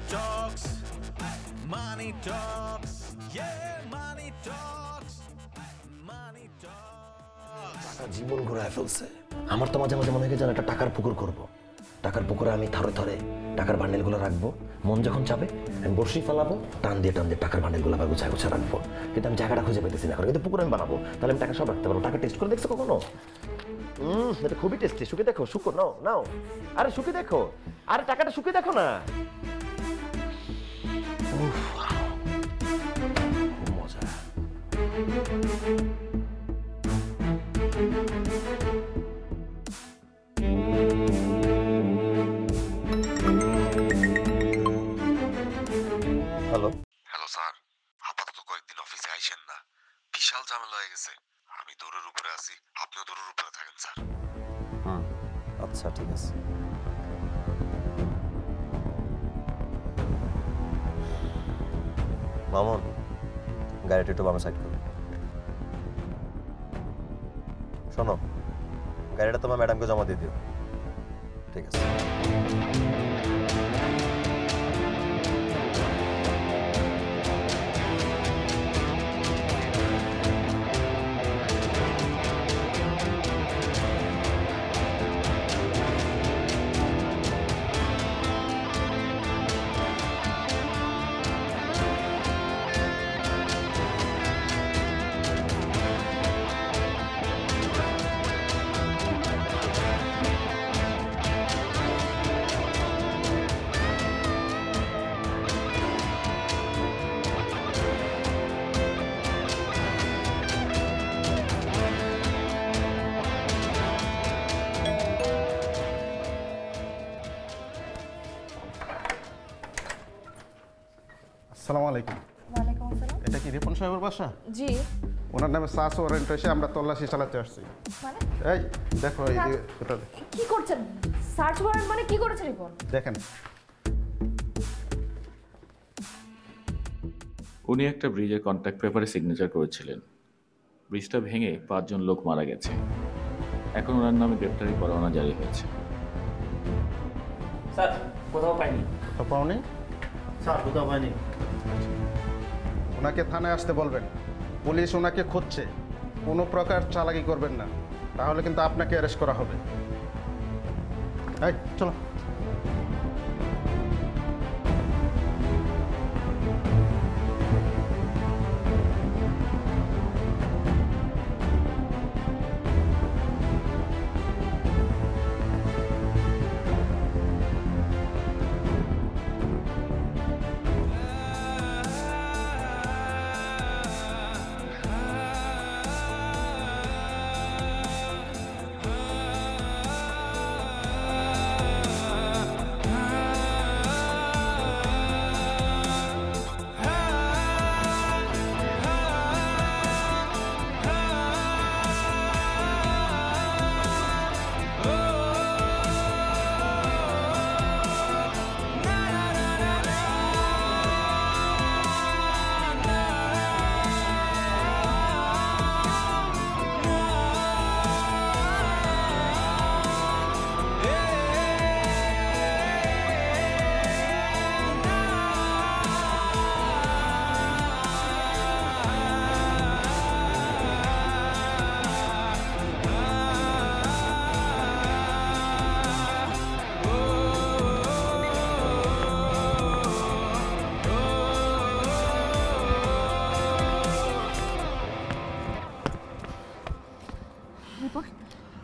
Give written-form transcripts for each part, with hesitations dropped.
talks, money talks, yeah, money talks, money talks. টাকা জীবন ঘুরায় ফেলছে। আমার তো মাঝে মাঝে মনে হয় যেন একটা টাকার পুকুর করব। টাকার পুকুরে আমি থরে থরে টাকার বান্ডেলগুলো রাখবো, মন যখন চাবে আমি বড়শি ফেলাবো, টান দিয়ে টাকার বান্ডেলগুলো আবার গুছায় গুছায় রাখবো। কিন্তু আমি জায়গাটা খুঁজে পেতেছি না, কিন্তু পুকুর আমি বানাবো, তাহলে আমি টাকা সব রাখতে পারবো। টাকা টেস্ট করে দেখছো কখনো? এটা খুবই টেস্টি। শুকে দেখো, শুকো নাও নাও, আরে শুকে দেখো, আরে টাকাটা শুকে দেখো না। মজা। হ্যালো হ্যালো স্যার, আপাতত কয়েকদিন অফিসে আইসেন না, বিশাল ঝামেলা হয়ে গেছে। আমি দৌড়ের উপরে আছি, আপনিও দৌড়ের উপরে থাকেন স্যার। আচ্ছা ঠিক আছে। মামুন, গাড়িটা একটু বামে সাইড করো। শোনো, গাড়িটা তোমার ম্যাডামকে জমা দিয়ে দিও। ঠিক আছে। আসসালামু আলাইকুম। ওয়ালাইকুম আসসালাম। এটা কি রিপন সাহেবের বাসা? জি। ওনার নামে সার্চ ওয়ারেন্ট এসে আমরা তল্লাশি চালাতে আসছি। মানে এই দেখো, এই যে এটা কি করছেন? সার্চ ওয়ারেন্ট মানে কি করেছে রিপন? দেখেন। উনি একটা ব্রিজের কন্ট্রাক্ট পেপারে সিগনেচার করেছিলেন। ব্রিজটা ভেঙে 5 জন লোক মারা গেছে। এখন ওনার নামে গ্রেপ্তারি পরোয়ানা জারি হয়েছে। স্যার কোথাও পাইনি। কোথাও পাওনি? স্যার কোথাও পাইনি। ওনাকে থানায় আসতে বলবেন, পুলিশ ওনাকে খুঁজছে। কোনো প্রকার চালাকি করবেন না, তাহলে কিন্তু আপনাকে অ্যারেস্ট করা হবে। এই চলো।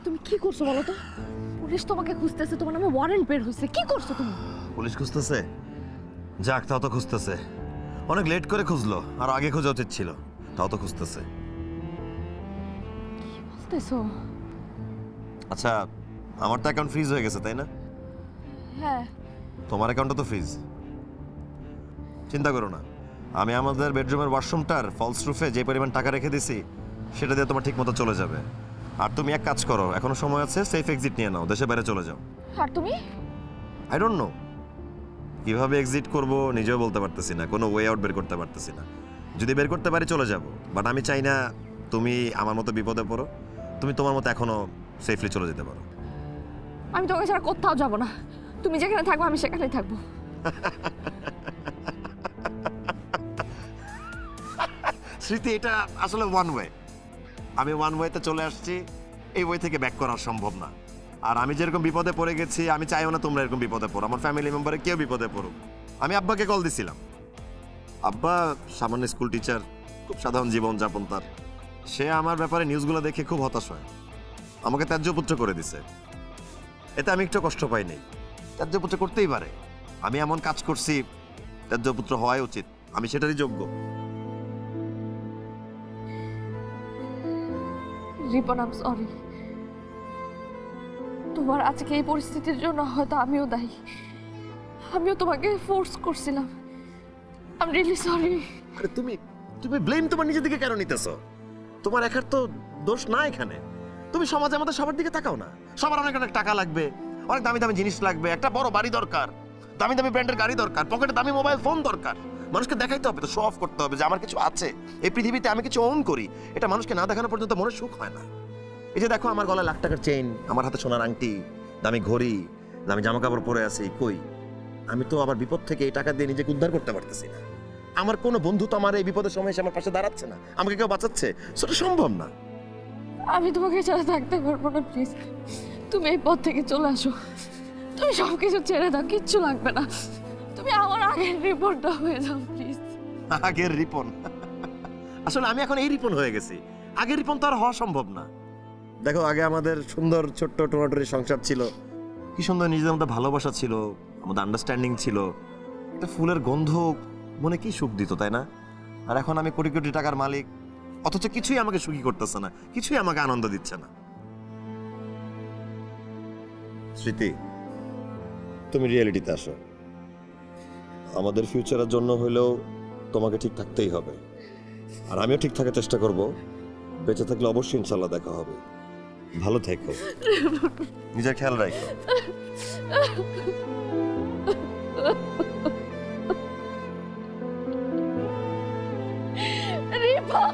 তুমি কি করছো বলো তো? পুলিশ তোমাকে খুঁজতেছে, তোমার নামে ওয়ারেন্ট বের হয়েছে। কি করছো তুমি? পুলিশ খুঁজতেছে? যাক, তাও তো খুঁজতেছে। অনেক লেট করে খুঁজলো, আর আগে খোঁজা উচিত ছিল। তাও তো খুঁজতেছে। কি বলতেছো? আচ্ছা, আমার তো অ্যাকাউন্ট ফ্রিজ হয়ে গেছে, তাই না? হ্যাঁ। তোমার অ্যাকাউন্টও তো ফ্রিজ। চিন্তা করো না, আমি আমাদের বেডরুমের ওয়াশরুমটার ফলস রুফে যে পরিমাণ টাকা রেখে দিছি সেটা দিয়ে তোমার ঠিক মতো চলে যাবে। আর তুমি এক কাজ করো, এখনো সময় আছে, সেফ এক্সিট নিয়ে নাও, দেশের বাইরে চলে যাও। আর তুমি? আই ডোন্ট নো কিভাবে এক্সিট করব, নিজেও বলতে পারতেছি না, কোনো ওয়ে আউট বের করতে পারতেছি না। যদি বের করতে পারি চলে যাব, বাট আমি চাই না তুমি আমার মতো বিপদে পড়ো। তুমি তোমার মতো এখনো সেফলি চলে যেতে পারো। আমি তোমাকে ছাড়া কোথাও যাব না। তুমি যেখানে থাকবো আমি সেখানেই থাকবো। স্মৃতি, এটা আসলে ওয়ান ওয়ে। আমি ওয়ান ওয়েতে চলে আসছি, এই ওয়ে থেকে ব্যাক করা সম্ভব না। আর আমি যেরকম বিপদে পড়ে গেছি, আমি চাইও না তোমরা এরকম বিপদে পড়ো, আমার ফ্যামিলি মেম্বারে কেউ বিপদে পড়ুক। আমি আব্বাকে কল দিছিলাম। আব্বা সামান্য স্কুল টিচার, খুব সাধারণ জীবনযাপন তার। সে আমার ব্যাপারে নিউজগুলো দেখে খুব হতাশ হয়, আমাকে ত্যায্যপুত্র করে দিছে। এতে আমি একটু কষ্ট পাই নাই। ত্যায্যপুত্র করতেই পারে, আমি এমন কাজ করছি, ত্যায্যপুত্র হওয়াই উচিত, আমি সেটারই যোগ্য। Ripon, I am sorry. তোমার আজকে এই পরিস্থিতির জন্য হয়তো আমিও দায়ী। আমিও তোমাকে ফোর্স করছিলাম। I am really sorry. আরে তুমি ব্লেম তোমার নিজের দিকে কেন নিতেছো? তোমার একার তো দোষ না এখানে। তুমি সমাজের মধ্যে সবার দিকে তাকাও না। সবার অনেক অনেক টাকা লাগবে, অনেক দামি দামি জিনিস লাগবে, একটা বড় বাড়ি দরকার, দামি দামি ব্র্যান্ডের গাড়ি দরকার, পকেটে দামি মোবাইল ফোন দরকার। মানুষকে দেখাইতে হবে, তো শো অফ করতে হবে যে আমার কিছু আছে, এই পৃথিবীতে আমি কিছু ওন করি। এটা মানুষকে না দেখানো পর্যন্ত মনে সুখ হয় না। এই যে দেখো, আমার গলায় লাখ টাকার চেইন, আমার হাতে সোনার আংটি, দামি ঘড়ি, দামি জামা কাপড় পরে আছি, কই আমি তো আমার বিপদ থেকে এই টাকা দিয়ে নিজেকে উদ্ধার করতে পারতেছি না। আমার কোনো বন্ধু তো আমার এই বিপদের সময় এসে আমার পাশে দাঁড়াচ্ছে না, আমাকে কেউ বাঁচাচ্ছে, সেটা সম্ভব না। আমি তোমাকে ছাড়া থাকতে পারবো না, প্লিজ তুমি এই পথ থেকে চলে আসো। তুমি সবকিছু ছেড়ে দাও, কিচ্ছু লাগবে না। তুমি আমার আগের রিপোর্টটা হয়ে যাও প্লিজ। আগের রিপন? আসলে আমি এখন এই রিপন হয়ে গেছি, আগের রিপন তো আর হওয়া সম্ভব না। দেখো, আগে আমাদের সুন্দর ছোট্ট টোমাটোরি সংসার ছিল, কি সুন্দর নিজেদের মধ্যে ভালোবাসা ছিল, আমাদের আন্ডারস্ট্যান্ডিং ছিল, একটা ফুলের গন্ধ মনে কি সুখ দিত, তাই না? আর এখন আমি কোটি কোটি টাকার মালিক, অথচ কিছুই আমাকে সুখী করতেছে না, কিছুই আমাকে আনন্দ দিচ্ছে না। স্মৃতি, তুমি রিয়েলিটিতে আসো। আমাদের ফিউচারের জন্য হলেও তোমাকে ঠিক থাকতেই হবে, আর আমিও ঠিক থাকার চেষ্টা করব। বেঁচে থাকলে অবশ্যই ইনশাল্লাহ দেখা হবে। ভালো থেকো, নিজের খেয়াল রাখো। রিপন